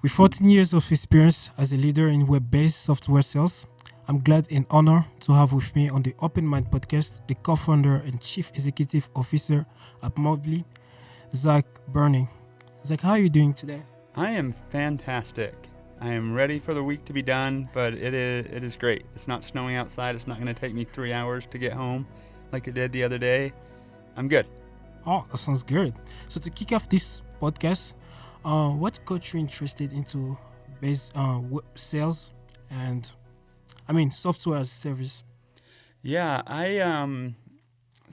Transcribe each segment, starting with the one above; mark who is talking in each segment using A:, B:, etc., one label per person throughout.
A: With 14 years of experience as a leader in web-based software sales, I'm glad and honored to have with me on the Open Mind podcast the co-founder and chief executive officer at Mobley, Zach Barney. Zach, how are you doing today?
B: I am fantastic. I am ready for the week to be done, but it is great. It's not snowing outside. It's not going to take me 3 hours to get home like it did the other day. I'm good.
A: Oh, that sounds good. So to kick off this podcast, what got you interested into sales and software as a service?
B: Yeah, I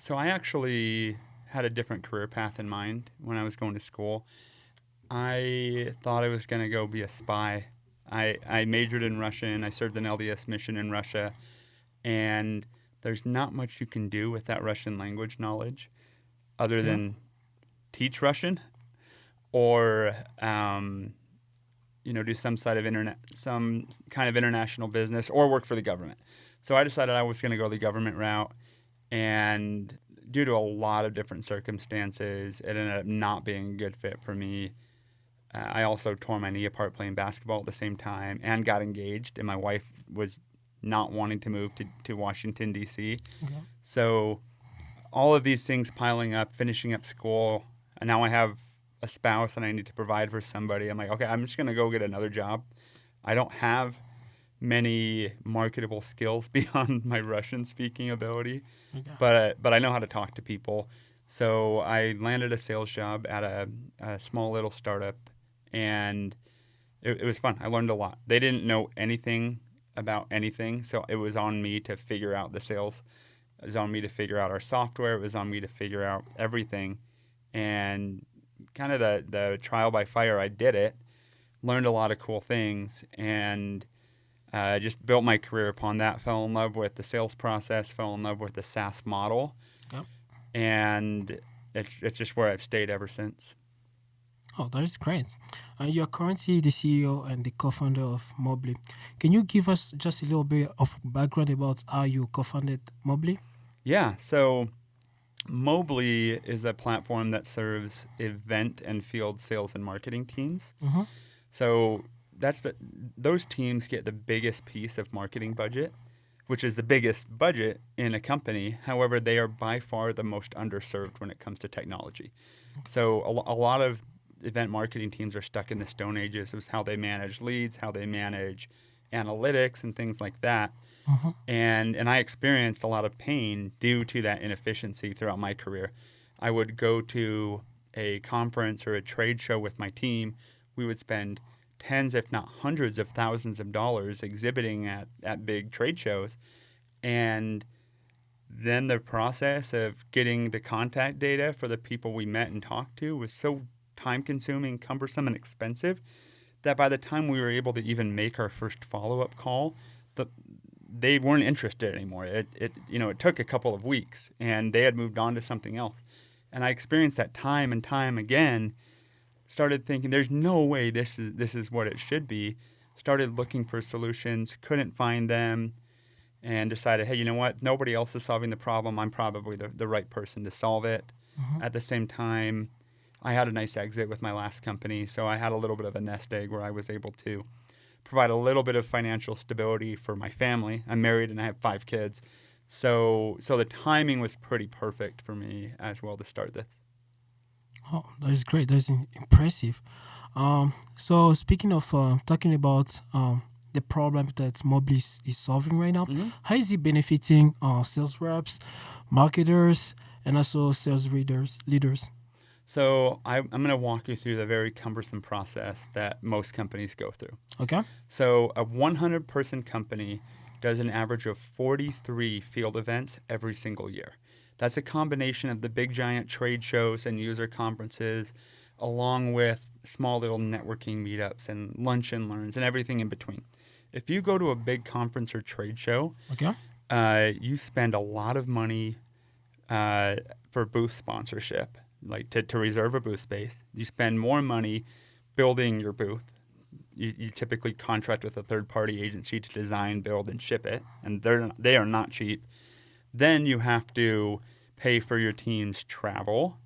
B: actually had a different career path in mind when I was going to school. I thought I was going to go be a spy. I majored in Russian. I served an LDS mission in Russia, and there's not much you can do with that Russian language knowledge other than teach Russian or do some kind of international business or work for the government. So I decided I was going to go the government route, and due to a lot of different circumstances, it ended up not being a good fit for me. I also tore my knee apart playing basketball at the same time and got engaged, and my wife was not wanting to move to Washington, D.C.
A: Okay.
B: So all of these things piling up, finishing up school, and now I have a spouse and I need to provide for somebody. I'm like, okay, I'm just going to go get another job. I don't have many marketable skills beyond my Russian speaking ability, but I know how to talk to people. So I landed a sales job at a small little startup, and it was fun. I learned a lot. They didn't know anything about anything, so it was on me to figure out the sales. It was on me to figure out our software. It was on me to figure out everything. And kind of the trial by fire, I did it, learned a lot of cool things, and just built my career upon that. Fell in love with the sales process, fell in love with the SaaS model, and it's just where I've stayed ever since.
A: Oh, that is great. You're currently the CEO and the co-founder of Mobley. Can you give us just a little bit of background about how you co-founded Mobley?
B: Yeah, so Mobley is a platform that serves event and field sales and marketing teams.
A: Mm-hmm.
B: So those teams get the biggest piece of marketing budget, which is the biggest budget in a company. However, they are by far the most underserved when it comes to technology. Okay. So a lot of event marketing teams are stuck in the Stone Ages. It was how they manage leads, how they manage analytics and things like that.
A: Mm-hmm.
B: And I experienced a lot of pain due to that inefficiency throughout my career. I would go to a conference or a trade show with my team. We would spend tens, if not hundreds of thousands of dollars exhibiting at big trade shows. And then the process of getting the contact data for the people we met and talked to was so time-consuming, cumbersome, and expensive that by the time we were able to even make our first follow-up call, they weren't interested anymore. It took a couple of weeks, and they had moved on to something else. And I experienced that time and time again. Started thinking, there's no way this is what it should be. Started looking for solutions, couldn't find them, and decided, hey, you know what? Nobody else is solving the problem. I'm probably the right person to solve it.
A: Mm-hmm.
B: At the same time, I had a nice exit with my last company, so I had a little bit of a nest egg where I was able to provide a little bit of financial stability for my family. I'm married and I have 5 kids. So the timing was pretty perfect for me as well to start this.
A: Oh, that is great. That's impressive. So speaking of talking about the problem that Mobley is solving right now,
B: Mm-hmm.
A: how is it benefiting sales reps, marketers, and also sales leaders?
B: So I'm going to walk you through the very cumbersome process that most companies go through.
A: Okay.
B: So a 100-person company does an average of 43 field events every single year. That's a combination of the big giant trade shows and user conferences, along with small little networking meetups and lunch and learns and everything in between. If you go to a big conference or trade show, you spend a lot of money for booth sponsorship, like to reserve a booth space. You spend more money building your booth. You typically contract with a third-party agency to design, build, and ship it, and they are not cheap. Then you have to pay for your team's travel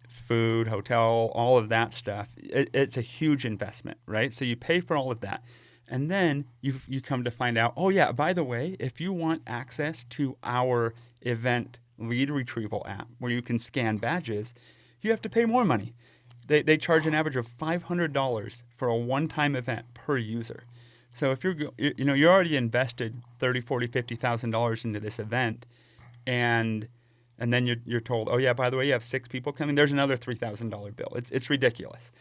B: food, hotel, all of that stuff. It's a huge investment, right? So you pay for all of that. And then you come to find out, oh, yeah, by the way, if you want access to our event lead retrieval app where you can scan badges, you have to pay more money. They charge an average of $500 for a one-time event per user. So if you're already invested $30, $40, $50,000 into this event, and then you're told, oh yeah, by the way, you have 6 people coming. There's another $3,000 bill. It's ridiculous.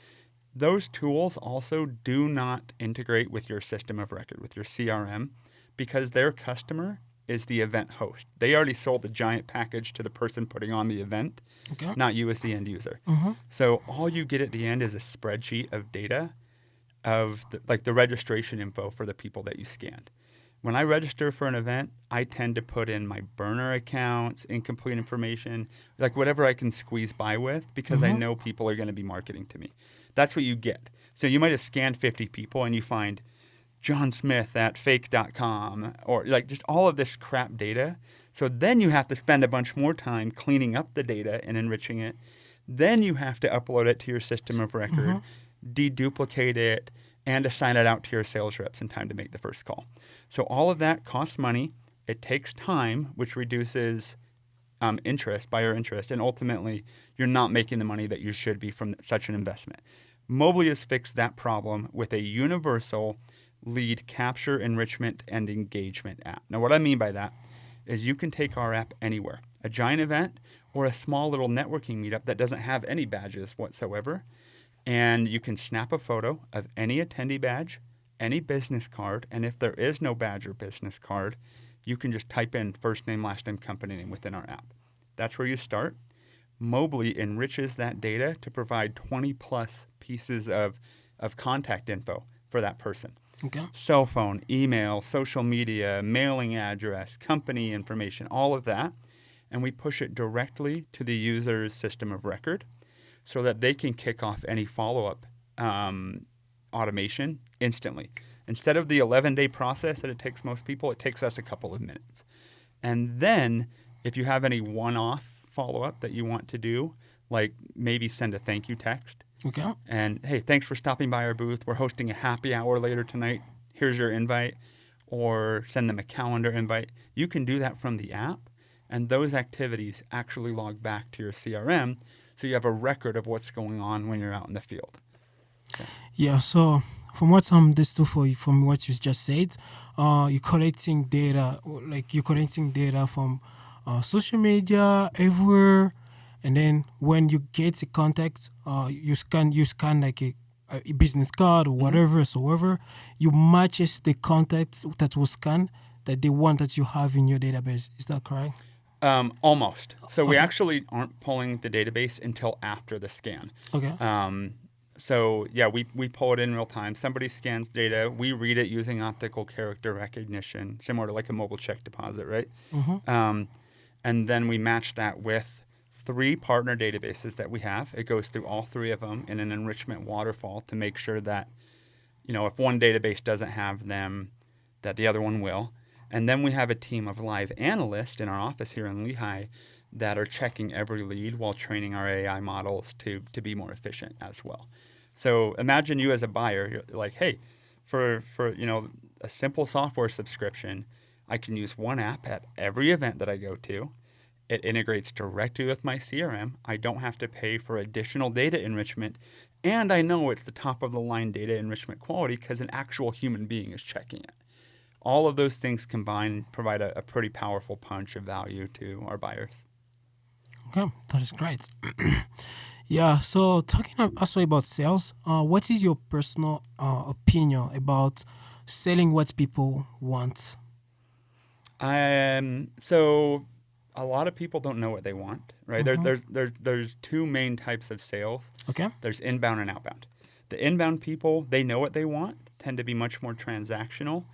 B: Those tools also do not integrate with your system of record, with your CRM, because their customer is the event host. They already sold the giant package to the person putting on the event, not you as the end user. So all you get at the end is a spreadsheet of data of the registration info for the people that you scanned. When I register for an event, I tend to put in my burner accounts, incomplete information, like whatever I can squeeze by with, because I know people are going to be marketing to me. That's what you get. So you might have scanned 50 people and you find John Smith at fake.com or like just all of this crap data. So then you have to spend a bunch more time cleaning up the data and enriching it. Then you have to upload it to your system of record, deduplicate it, and assign it out to your sales reps in time to make the first call. So all of that costs money. It takes time, which reduces buyer interest, and ultimately you're not making the money that you should be from such an investment. Mobility has fixed that problem with a universal lead capture, enrichment, and engagement app. Now, what I mean by that is you can take our app anywhere, a giant event or a small little networking meetup that doesn't have any badges whatsoever, and you can snap a photo of any attendee badge, any business card, and if there is no badge or business card, you can just type in first name, last name, company name within our app. That's where you start. Mobility enriches that data to provide 20 plus pieces of contact info for that person.
A: Okay.
B: Cell phone, email, social media, mailing address, company information, all of that. And we push it directly to the user's system of record so that they can kick off any follow-up automation instantly. Instead of the 11-day process that it takes most people, it takes us a couple of minutes. And then if you have any one-off follow-up that you want to do, like maybe send a thank you text.
A: Okay.
B: And, hey, thanks for stopping by our booth. We're hosting a happy hour later tonight. Here's your invite. Or send them a calendar invite. You can do that from the app, and those activities actually log back to your CRM, so you have a record of what's going on when you're out in the field. Okay.
A: Yeah, so from what understood from what you just said, you're collecting data, from social media, everywhere, and then when you get a contact, you scan like a business card or whatever, you matches the contact that was scanned that the one that you have in your database. Is that correct?
B: Almost. So we
A: Okay.
B: actually aren't pulling the database until after the scan.
A: Okay.
B: So yeah, we pull it in real time. Somebody scans data. We read it using optical character recognition, similar to like a mobile check deposit, right? And then we match that with 3 partner databases that we have. It goes through all 3 of them in an enrichment waterfall to make sure that, if one database doesn't have them, that the other one will. And then we have a team of live analysts in our office here in Lehigh that are checking every lead while training our AI models to be more efficient as well. So imagine you as a buyer, you're like, hey, for a simple software subscription, I can use one app at every event that I go to. It integrates directly with my CRM. I don't have to pay for additional data enrichment. And I know it's the top of the line data enrichment quality because an actual human being is checking it. All of those things combined provide a pretty powerful punch of value to our buyers.
A: Okay, that is great. Yeah, so talking also about sales, what is your personal opinion about selling what people want?
B: So a lot of people don't know what they want, right?
A: Mm-hmm.
B: There's 2 main types of sales.
A: Okay.
B: There's inbound and outbound. The inbound people, they know what they want, tend to be much more transactional,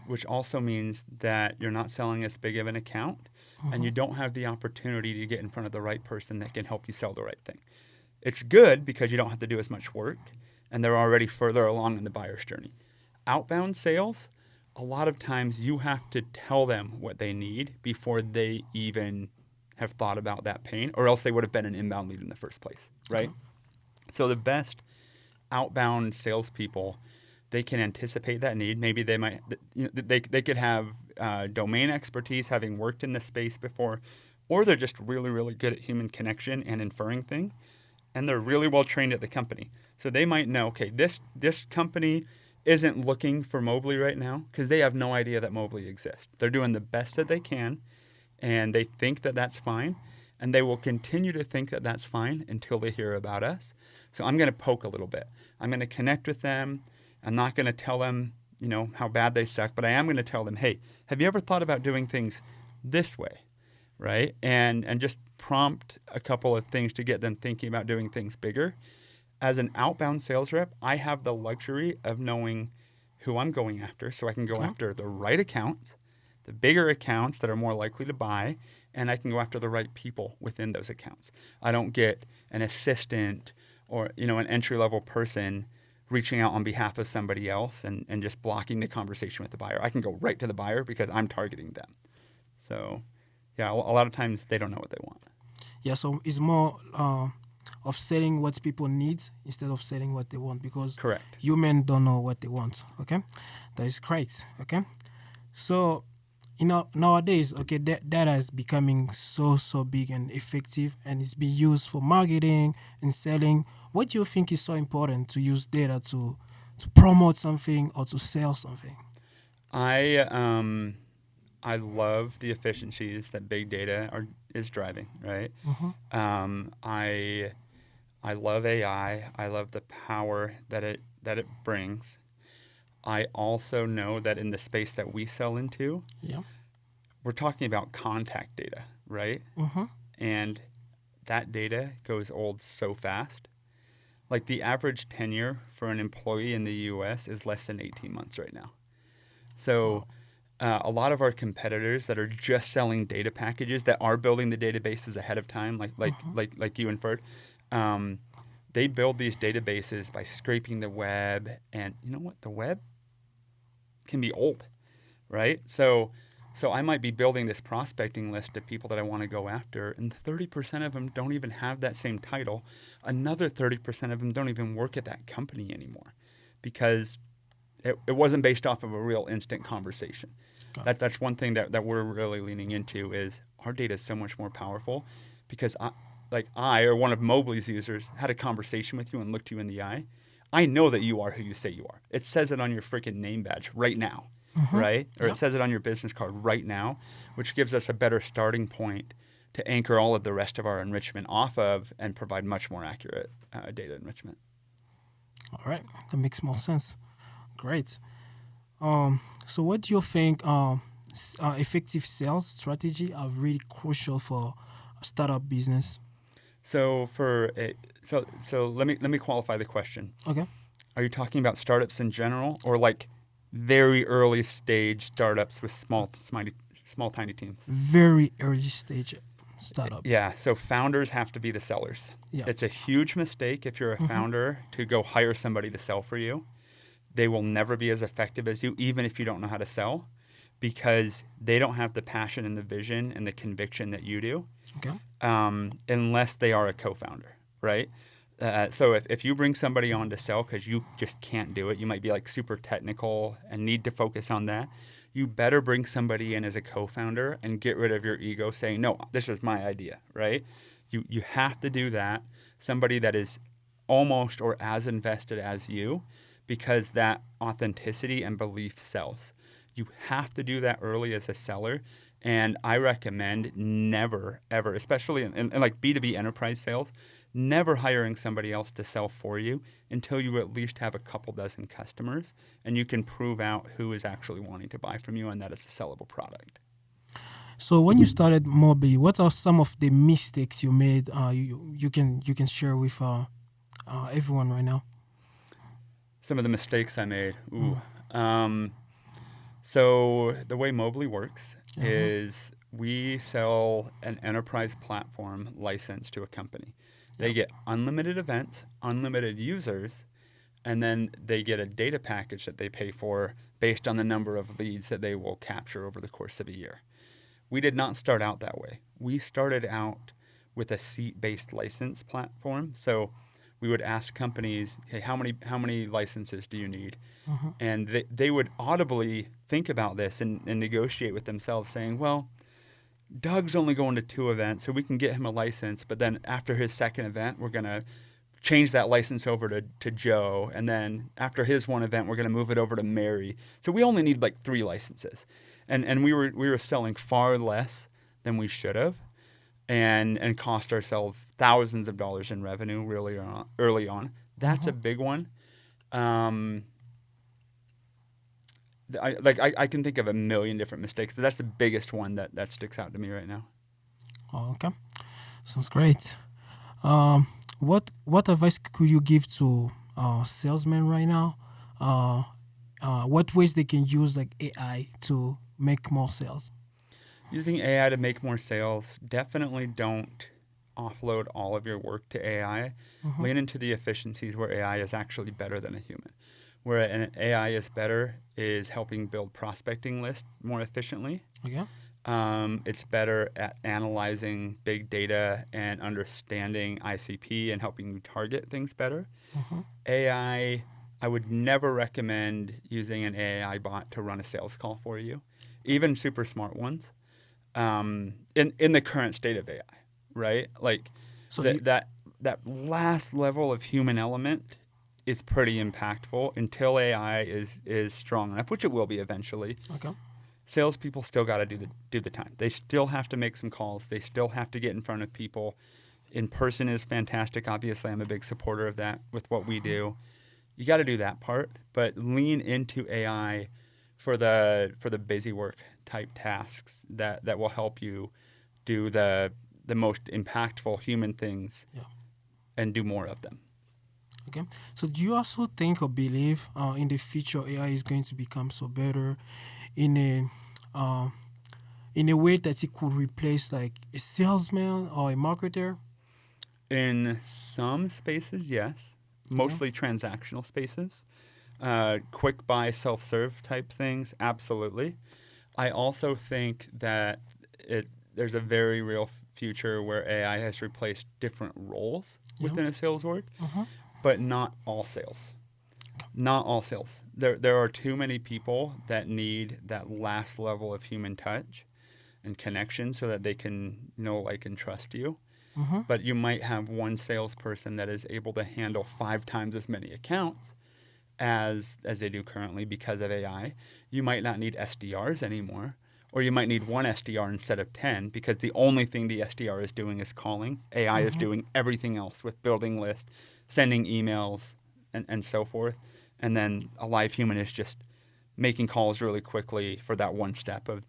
B: which also means that you're not selling as big of an account, and you don't have the opportunity to get in front of the right person that can help you sell the right thing. It's good because you don't have to do as much work, and they're already further along in the buyer's journey. Outbound sales, a lot of times you have to tell them what they need before they even have thought about that pain, or else they would have been an inbound lead in the first place, right?
A: Okay.
B: So the best outbound salespeople, they can anticipate that need. Maybe they might, they could have domain expertise, having worked in this space before, or they're just really, really good at human connection and inferring things, and they're really well trained at the company. So they might know, okay, this company isn't looking for Mobley right now because they have no idea that Mobley exists. They're doing the best that they can, and they think that that's fine, and they will continue to think that that's fine until they hear about us. So I'm going to poke a little bit. I'm going to connect with them. I'm not going to tell them, how bad they suck, but I am going to tell them, hey, have you ever thought about doing things this way, right? And just prompt a couple of things to get them thinking about doing things bigger. As an outbound sales rep, I have the luxury of knowing who I'm going after, so I can go after the right accounts, the bigger accounts that are more likely to buy, and I can go after the right people within those accounts. I don't get an assistant or an entry-level person reaching out on behalf of somebody else and just blocking the conversation with the buyer. I can go right to the buyer because I'm targeting them. So, yeah, a lot of times they don't know what they want.
A: Yeah, so it's more of selling what people need instead of selling what they want, because
B: Correct.
A: humans don't know what they want. Okay, that is correct. Okay, so nowadays, okay, data is becoming so big and effective, and it's being used for marketing and selling. What do you think is so important to use data to promote something or to sell something?
B: I love the efficiencies that big data is driving, right? I love AI. I love the power that it brings. I also know that in the space that we sell into,
A: Yeah.
B: we're talking about contact data, right? And that data goes old so fast. Like the average tenure for an employee in the U.S. is less than 18 months right now. So a lot of our competitors that are just selling data packages that are building the databases ahead of time, like you inferred, they build these databases by scraping the web. And you know what? The web can be old, right? So I might be building this prospecting list of people that I want to go after, and 30% of them don't even have that same title. Another 30% of them don't even work at that company anymore because it wasn't based off of a real instant conversation. That's one thing that we're really leaning into is our data is so much more powerful because I or one of Mobley's users had a conversation with you and looked you in the eye. I know that you are who you say you are. It says it on your freaking name badge right now, right? Or it says it on your business card right now, which gives us a better starting point to anchor all of the rest of our enrichment off of and provide much more accurate data enrichment.
A: All right, that makes more sense. Great. So what do you think effective sales strategy are really crucial for a startup business?
B: So let me qualify the question.
A: Okay.
B: Are you talking about startups in general, or like very early stage startups with small tiny teams?
A: Very early stage startups.
B: Yeah. So founders have to be the sellers.
A: Yeah.
B: It's a huge mistake if you're a founder to go hire somebody to sell for you. They will never be as effective as you, even if you don't know how to sell, because they don't have the passion and the vision and the conviction that you do.
A: Okay.
B: Unless they are a co-founder, right? So if you bring somebody on to sell because you just can't do it, you might be like super technical and need to focus on that. You better bring somebody in as a co-founder and get rid of your ego saying, no, this is my idea, right? You have to do that. Somebody that is almost or as invested as you, because that authenticity and belief sells. You have to do that early as a seller. And I recommend never, ever, especially in like B2B enterprise sales, never hiring somebody else to sell for you until you at least have a couple dozen customers and you can prove out who is actually wanting to buy from you and that it's a sellable product.
A: So when you started Mobley, what are some of the mistakes you made? You can share with everyone right now.
B: Some of the mistakes I made. So the way Mobley works is we sell an enterprise platform license to a company. They get unlimited events, unlimited users, and then they get a data package that they pay for based on the number of leads that they will capture over the course of a year. We did not start out that way. We started out with a seat-based license platform. So we would ask companies, "Hey, how many licenses do you need?"
A: Mm-hmm.
B: And they would audibly think about this and negotiate with themselves, saying, "Well, Doug's only going to 2 events, so we can get him a license. But then after his second event, we're going to change that license over to Joe. And then after his one event, we're going to move it over to Mary. So we only need like 3 licenses." And we were selling far less than we should have, and cost ourselves thousands of dollars in revenue really early on. That's
A: Mm-hmm.
B: a big one. Um, I can think of a million different mistakes, but that's the biggest one that sticks out to me right now.
A: Oh, okay. Sounds great. Um, what advice could you give to salesmen right now? Uh, what ways they can use like AI to make more sales?
B: Using AI to make more sales, definitely don't offload all of your work to AI.
A: Mm-hmm.
B: Lean into the efficiencies where AI is actually better than a human. Where an AI is better is helping build prospecting lists more efficiently.
A: Okay.
B: It's better at analyzing big data and understanding ICP and helping you target things better.
A: Mm-hmm.
B: I would never recommend using an AI bot to run a sales call for you, even super smart ones. In the current state of AI, right? Like
A: So you
B: that last level of human element is pretty impactful until AI is strong enough, which it will be eventually.
A: okay?
B: Salespeople still got to do the time. They still have to make some calls. They still have to get in front of people. In person is fantastic. Obviously, I'm a big supporter of that with what we do. You got to do that part, but lean into AI for the busy work type tasks that will help you do the most impactful human things
A: Yeah.
B: and do more of them.
A: Okay. So do you also think or believe in the future AI is going to become so better in uh, a way that it could replace like a salesman or a marketer?
B: In some spaces, yes,
A: Okay.
B: mostly transactional spaces. Quick buy, self serve type things, absolutely. I also think that there's a very real future where AI has replaced different roles
A: Yeah.
B: within a sales org,
A: Mm-hmm.
B: but not all sales. Not all sales. There are too many people that need that last level of human touch and connection so that they can know, like, and trust you.
A: Mm-hmm.
B: But you might have one salesperson that is able to handle 5 times as many accounts as they do currently because of AI. You might not need SDRs anymore, or you might need one SDR instead of 10 because the only thing the SDR is doing is calling. AI is
A: Mm-hmm.
B: doing everything else with building lists, sending emails, and so forth. And then a live human is just making calls really quickly for that one step of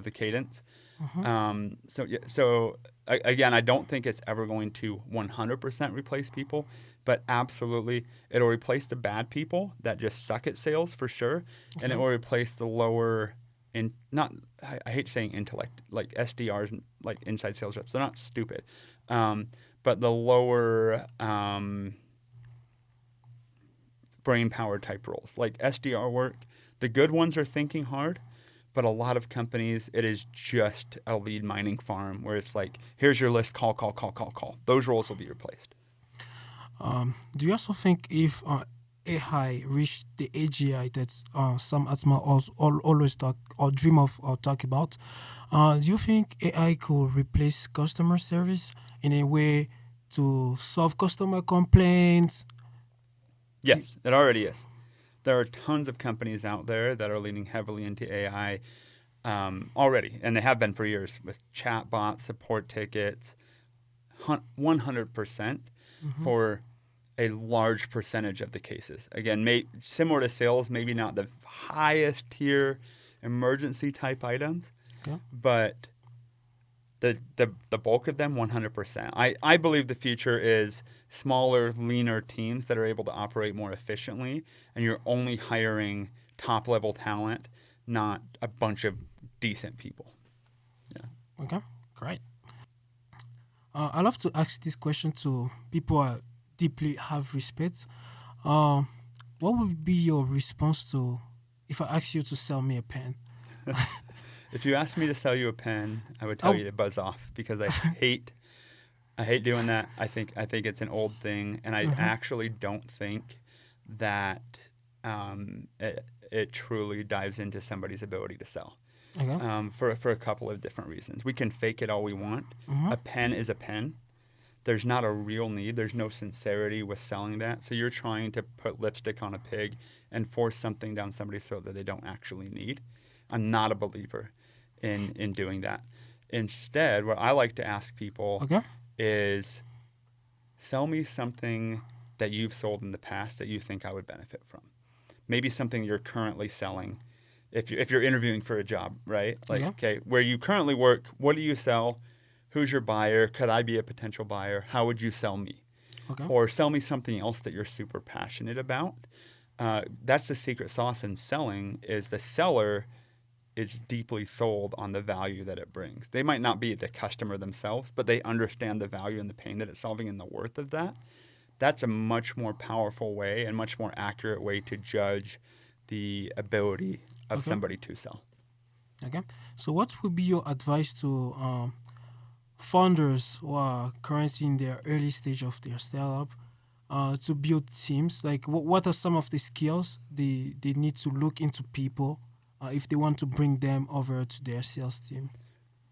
B: the cadence.
A: Mm-hmm.
B: Again, I don't think it's ever going to 100% replace people, but absolutely it'll replace the bad people that just suck at sales for sure, and it
A: Okay.
B: will replace the lower in not I hate saying intellect like SDRs and like inside sales reps. They're not stupid, but the lower brain power type roles like SDR work. The good ones are thinking hard, but a lot of companies, it is just a lead mining farm where it's like, here's your list, call, call, call, call, call. Those roles will be replaced.
A: Do you also think if AI reached the AGI that some Atma always talk or dream of or talk about, do you think AI could replace customer service in a way to solve customer complaints? Do,
B: Yes, it already is. There are tons of companies out there that are leaning heavily into AI already, and they have been for years with chatbots, support tickets, 100%
A: mm-hmm.
B: for a large percentage of the cases. Again, similar to sales, maybe not the highest tier emergency type items,
A: Okay.
B: but the bulk of them 100%. I believe the future is smaller, leaner teams that are able to operate more efficiently, and you're only hiring top level talent, not a bunch of decent people. Yeah.
A: Okay. Great. I love to ask this question to people I deeply have respect. Um, what would be your response to if I ask you to sell me a pen?
B: If you asked me to sell you a pen, I would tell
A: Oh.
B: you to buzz off because I hate doing that. I think it's an old thing, and I actually don't think that it truly dives into somebody's ability to sell.
A: Okay.
B: For a couple of different reasons. We can fake it all we want.
A: Mm-hmm.
B: A pen is a pen. There's not a real need. There's no sincerity with selling that. So you're trying to put lipstick on a pig and force something down somebody's throat that they don't actually need. I'm not a believer in doing that. Instead, what I like to ask people
A: Okay.
B: is sell me something that you've sold in the past that you think I would benefit from. Maybe something you're currently selling. If you're interviewing for a job, right? Like,
A: Yeah.
B: okay, where you currently work, what do you sell? Who's your buyer? Could I be a potential buyer? How would you sell me?
A: Okay.
B: Or sell me something else that you're super passionate about. That's the secret sauce in selling is the seller is deeply sold on the value that it brings. They might not be the customer themselves, but they understand the value and the pain that it's solving and the worth of that. That's a much more powerful way and much more accurate way to judge the ability of somebody to sell.
A: Okay. So, what would be your advice to founders who are currently in their early stage of their startup to build teams? Like, what are some of the skills they need to look into people if they want to bring them over to their sales team?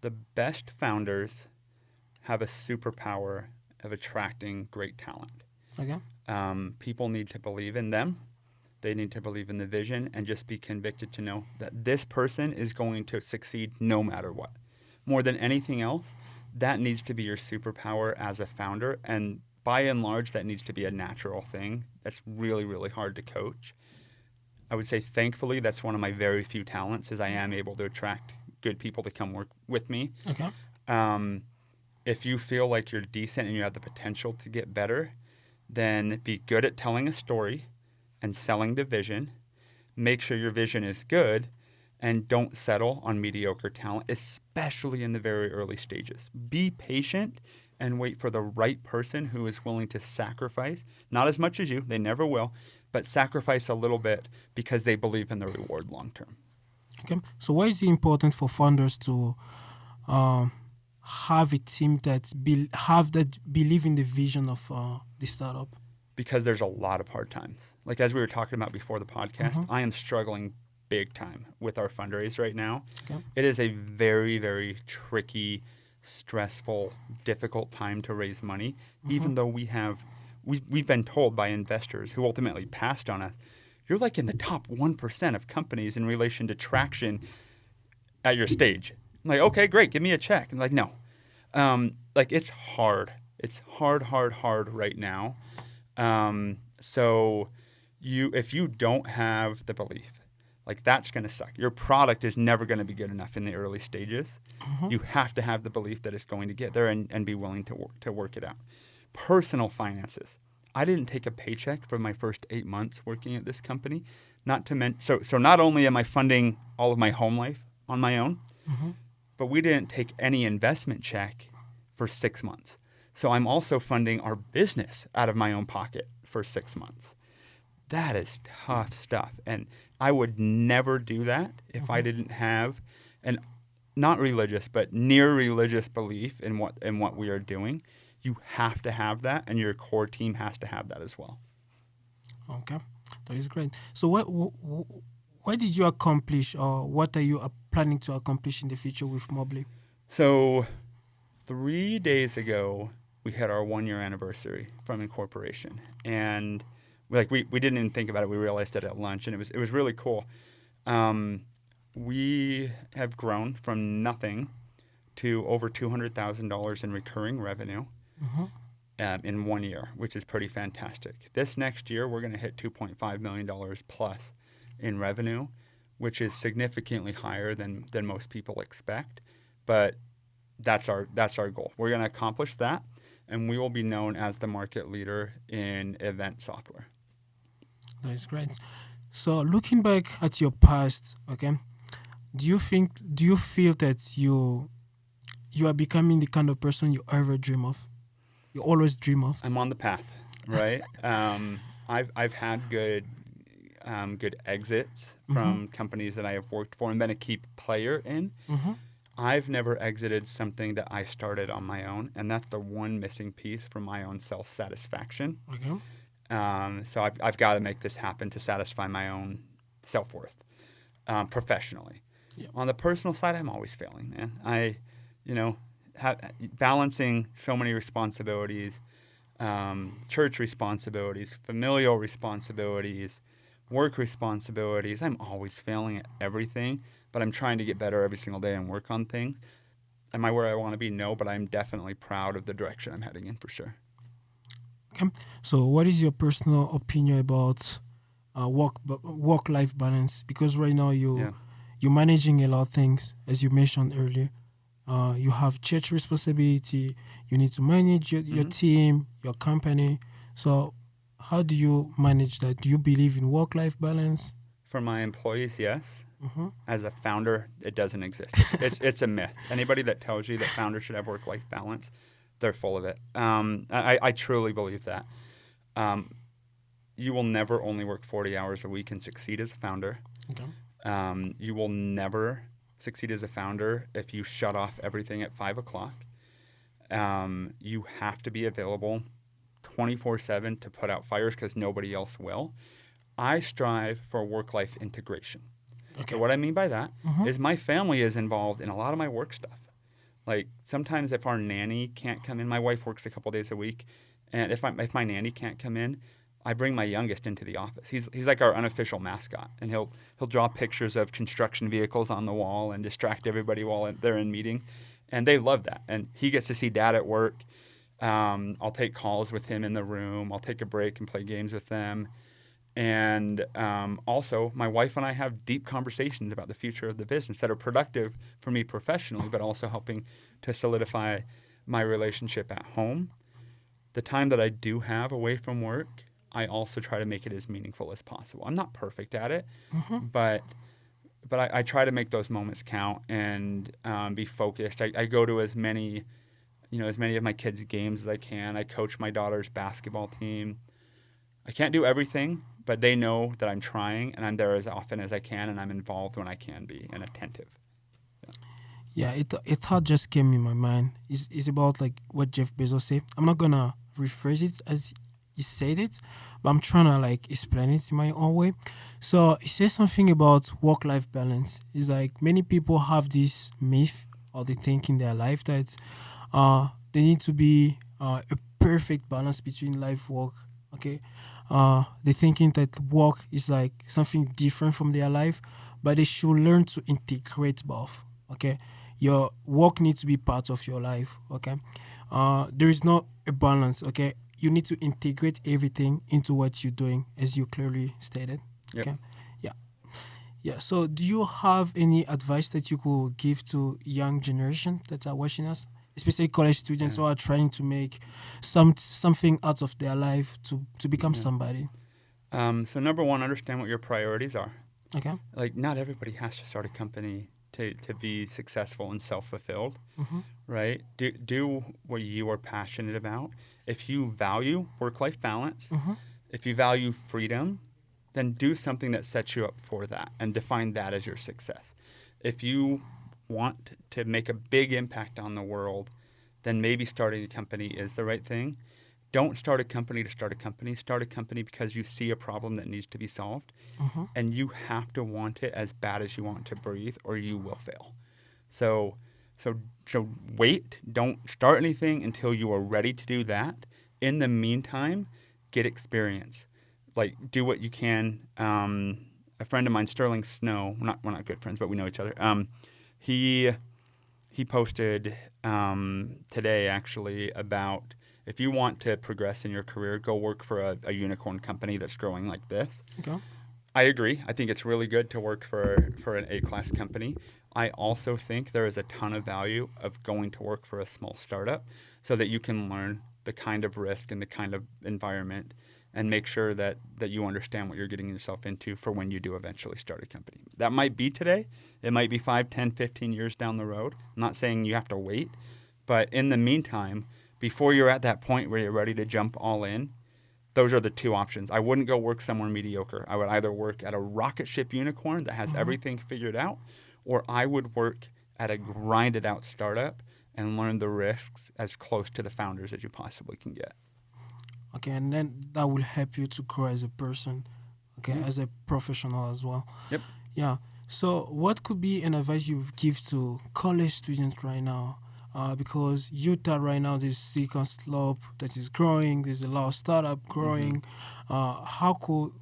B: The best founders have a superpower of attracting great talent.
A: Okay.
B: People need to believe in them. They need to believe in the vision and just be convicted to know that this person is going to succeed no matter what. More than anything else, that needs to be your superpower as a founder. And by and large, that needs to be a natural thing. That's really, really hard to coach. I would say, thankfully, that's one of my very few talents is I am able to attract good people to come work with me.
A: Okay.
B: If you feel like you're decent and you have the potential to get better, then be good at telling a story and selling the vision. Make sure your vision is good and don't settle on mediocre talent, especially in the very early stages. Be patient and wait for the right person who is willing to sacrifice, not as much as you, they never will, but sacrifice a little bit because they believe in the reward long term.
A: Okay. So, why is it important for founders to have a team that believe in the vision of the startup?
B: Because there's a lot of hard times. Like as we were talking about before the podcast, I am struggling big time with our fundraise right now.
A: Okay.
B: It is a very, very tricky, stressful, difficult time to raise money, even though we've been told by investors who ultimately passed on us, you're like in the top 1% of companies in relation to traction at your stage. I'm like, okay, great, give me a check. I'm like, no. Like it's hard. It's hard right now. So if you don't have the belief, like that's going to suck. Your product is never going to be good enough in the early stages. You have to have the belief that it's going to get there and be willing to work it out. Personal finances. I didn't take a paycheck for my first 8 months working at this company. So not only am I funding all of my home life on my own, but we didn't take any investment check for 6 months. So I'm also funding our business out of my own pocket for 6 months. That is tough stuff. And I would never do that if I didn't have an not religious, but near religious belief in what we are doing. You have to have that, and your core team has to have that as well.
A: Okay, that is great. So, what did you accomplish, or what are you planning to accomplish in the future with Mobley?
B: So, 3 days ago, we had our 1 year anniversary from incorporation, and we didn't even think about it. We realized it at lunch, and it was really cool. We have grown from nothing to over $200,000 in recurring revenue in 1 year, which is pretty fantastic. This next year, we're going to hit $2.5 million plus in revenue, which is significantly higher than most people expect. But that's our goal. We're going to accomplish that, and we will be known as the market leader in event software.
A: That is great. So, looking back at your past, okay, do you feel that you are becoming the kind of person you ever dream of? You always dream of?
B: I'm on the path, right? I've had good good exits from companies that I have worked for and been a key player in. I've never exited something that I started on my own, and that's the one missing piece for my own self-satisfaction.
A: Okay.
B: So I've got to make this happen to satisfy my own self-worth professionally.
A: Yeah.
B: On the personal side, I'm always failing, man. Balancing so many responsibilities, church responsibilities, familial responsibilities, work responsibilities. I'm always failing at everything, but I'm trying to get better every single day and work on things. Am I where I want to be? No, but I'm definitely proud of the direction I'm heading in for sure.
A: Okay. So, what is your personal opinion about work life balance? Because right now
B: Yeah.
A: you're managing a lot of things, as you mentioned earlier. You have church responsibility. You need to manage your team, your company. So, how do you manage that? Do you believe in work life balance?
B: For my employees, yes.
A: Mm-hmm.
B: As a founder, it doesn't exist. It's a myth. Anybody that tells you that founders should have work-life balance, they're full of it. I truly believe that. You will never only work 40 hours a week and succeed as a founder.
A: Okay.
B: You will never succeed as a founder if you shut off everything at 5 o'clock. You have to be available 24/7 to put out fires because nobody else will. I strive for work-life integration.
A: Okay.
B: So what I mean by that is my family is involved in a lot of my work stuff. Like sometimes if our nanny can't come in, my wife works a couple days a week, and if my nanny can't come in, I bring my youngest into the office. He's like our unofficial mascot, and he'll draw pictures of construction vehicles on the wall and distract everybody while they're in meeting, and they love that. And he gets to see dad at work. I'll take calls with him in the room. I'll take a break and play games with them. And also, my wife and I have deep conversations about the future of the business that are productive for me professionally, but also helping to solidify my relationship at home. The time that I do have away from work, I also try to make it as meaningful as possible. I'm not perfect at it, but I try to make those moments count and be focused. I go to as many of my kids' games as I can. I coach my daughter's basketball team. I can't do everything, but they know that I'm trying, and I'm there as often as I can, and I'm involved when I can be and attentive.
A: Yeah, it thought just came in my mind. It's about like what Jeff Bezos said. I'm not gonna rephrase it as he said it, but I'm trying to like explain it in my own way. So he says something about work-life balance. It's like many people have this myth or they think in their life that they need to be a perfect balance between life work. Okay, they're thinking that work is like something different from their life, but they should learn to integrate both. Okay, your work needs to be part of your life. Okay, there is not a balance. Okay, you need to integrate everything into what you're doing, as you clearly stated.
B: Yep.
A: Okay, yeah, yeah. So, do you have any advice that you could give to young generation that are watching us, especially college students who are trying to make something out of their life to become somebody?
B: So number one, understand what your priorities are.
A: Okay.
B: Like not everybody has to start a company to be successful and self-fulfilled, right? Do what you are passionate about. If you value work-life balance, if you value freedom, then do something that sets you up for that and define that as your success. If you want to make a big impact on the world, then maybe starting a company is the right thing. Don't start a company to start a company. Start a company because you see a problem that needs to be solved, and you have to want it as bad as you want to breathe, or you will fail. So wait. Don't start anything until you are ready to do that. In the meantime, get experience. Like do what you can. A friend of mine, Sterling Snow, we're not good friends, but we know each other. He posted today actually about if you want to progress in your career, go work for a unicorn company that's growing like this.
A: Okay.
B: I agree. I think it's really good to work for an A-class company. I also think there is a ton of value of going to work for a small startup so that you can learn the kind of risk and the kind of environment and make sure that you understand what you're getting yourself into for when you do eventually start a company. That might be today. It might be 5, 10, 15 years down the road. I'm not saying you have to wait. But in the meantime, before you're at that point where you're ready to jump all in, those are the two options. I wouldn't go work somewhere mediocre. I would either work at a rocket ship unicorn that has everything figured out, or I would work at a grinded out startup and learn the risks as close to the founders as you possibly can get.
A: Okay, and then that will help you to grow as a person, okay, as a professional as well.
B: Yep.
A: Yeah. So, what could be an advice you give to college students right now? Because Utah right now, there's Silicon Slope that is growing. There's a lot of startup growing. How could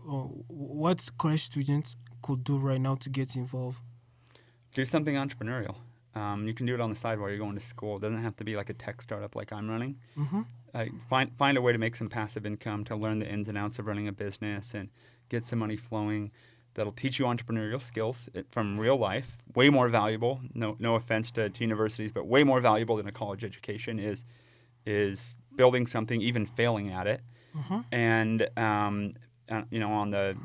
A: what college students could do right now to get involved?
B: Do something entrepreneurial. You can do it on the side while you're going to school. It doesn't have to be like a tech startup like I'm running. Find a way to make some passive income, to learn the ins and outs of running a business and get some money flowing. That'll teach you entrepreneurial skills from real life. Way more valuable. No offense to universities, but way more valuable than a college education is building something, even failing at it. And on the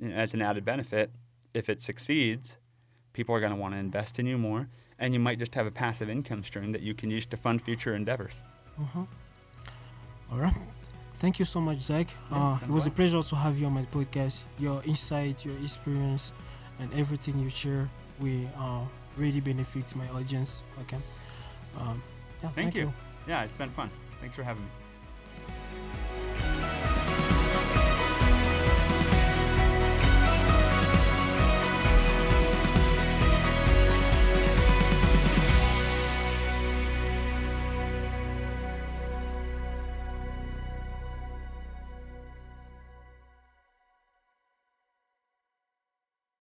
B: as an added benefit, if it succeeds, people are going to want to invest in you more, and you might just have a passive income stream that you can use to fund future endeavors.
A: All right. Thank you so much, Zach. It was a pleasure to have you on my podcast. Your insight, your experience, and everything you share will really benefit my audience. Okay.
B: Thank you. Yeah, it's been fun. Thanks for having me.